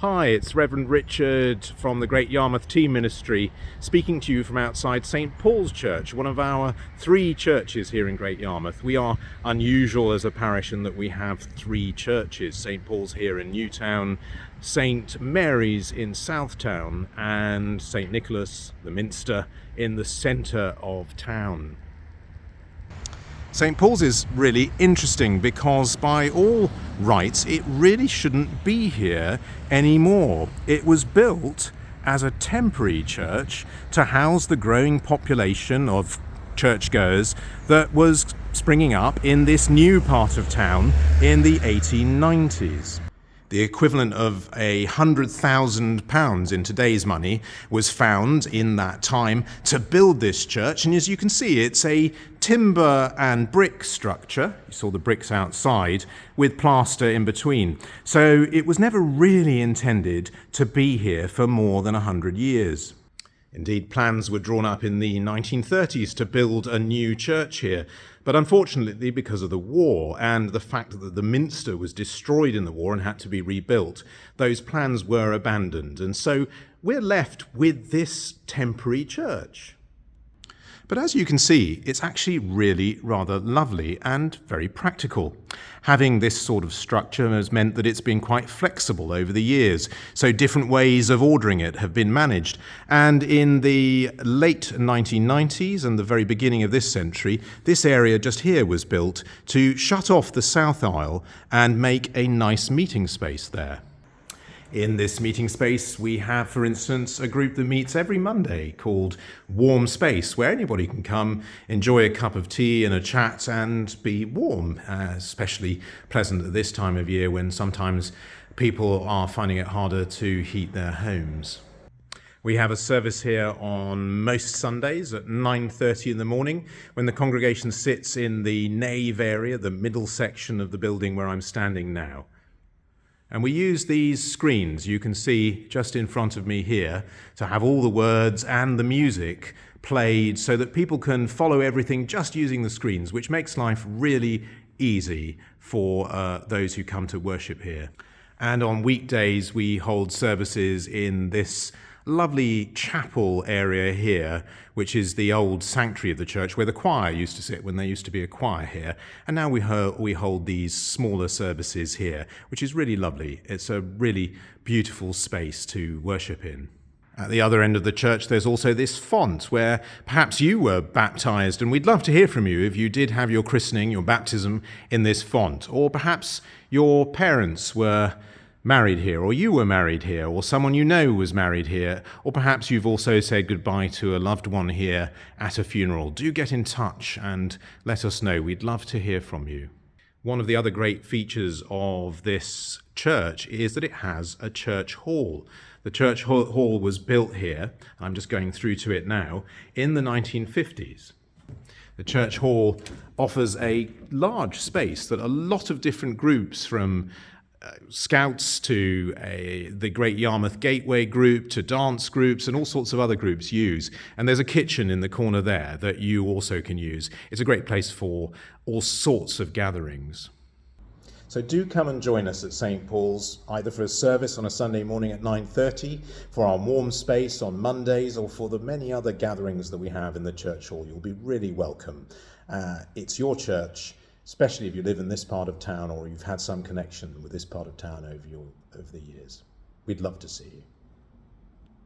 Hi, it's Reverend Richard from the Great Yarmouth Team Ministry speaking to you from outside St Paul's Church, one of our 3 churches here in Great Yarmouth. We are unusual as a parish in that we have 3 churches, St Paul's here in Newtown, St Mary's in Southtown and St Nicholas, the Minster, in the centre of town. St Paul's is really interesting because by all rights it really shouldn't be here anymore. It was built as a temporary church to house the growing population of churchgoers that was springing up in this new part of town in the 1890s. The equivalent of £100,000 in today's money was found in that time to build this church. And as you can see, it's a timber and brick structure. You saw the bricks outside with plaster in between. So it was never really intended to be here for more than 100 years. Indeed, plans were drawn up in the 1930s to build a new church here. But unfortunately, because of the war and the fact that the Minster was destroyed in the war and had to be rebuilt, those plans were abandoned. And so we're left with this temporary church. But as you can see, it's actually really rather lovely and very practical. Having this sort of structure has meant that it's been quite flexible over the years, so different ways of ordering it have been managed. And in the late 1990s and the very beginning of this century, this area just here was built to shut off the south aisle and make a nice meeting space there. In this meeting space, we have, for instance, a group that meets every Monday called Warm Space, where anybody can come, enjoy a cup of tea and a chat and be warm, especially pleasant at this time of year when sometimes people are finding it harder to heat their homes. We have a service here on most Sundays at 9:30 in the morning when the congregation sits in the nave area, the middle section of the building where I'm standing now. And we use these screens you can see just in front of me here to have all the words and the music played so that people can follow everything just using the screens, which makes life really easy for those who come to worship here. And on weekdays, we hold services in this lovely chapel area here, which is the old sanctuary of the church where the choir used to sit when there used to be a choir here. And now we hold these smaller services here, which is really lovely. It's a really beautiful space to worship in. At the other end of the church, there's also this font where perhaps you were baptized, and we'd love to hear from you if you did have your christening, your baptism in this font, or perhaps your parents were married here, or you were married here, or someone you know was married here, or perhaps you've also said goodbye to a loved one here at a funeral. Do get in touch and let us know. We'd love to hear from you. One of the other great features of this church is that it has a church hall. The church hall was built here, I'm just going through to it now, in the 1950s. The church hall offers a large space that a lot of different groups from Scouts to the Great Yarmouth Gateway group to dance groups and all sorts of other groups use. And there's a kitchen in the corner there that you also can use. It's a great place for all sorts of gatherings. So do come and join us at St Paul's, either for a service on a Sunday morning at 9:30, for our warm space on Mondays, or for the many other gatherings that we have in the church hall. You'll be really welcome. It's your church, especially if you live in this part of town or you've had some connection with this part of town over the years. We'd love to see you.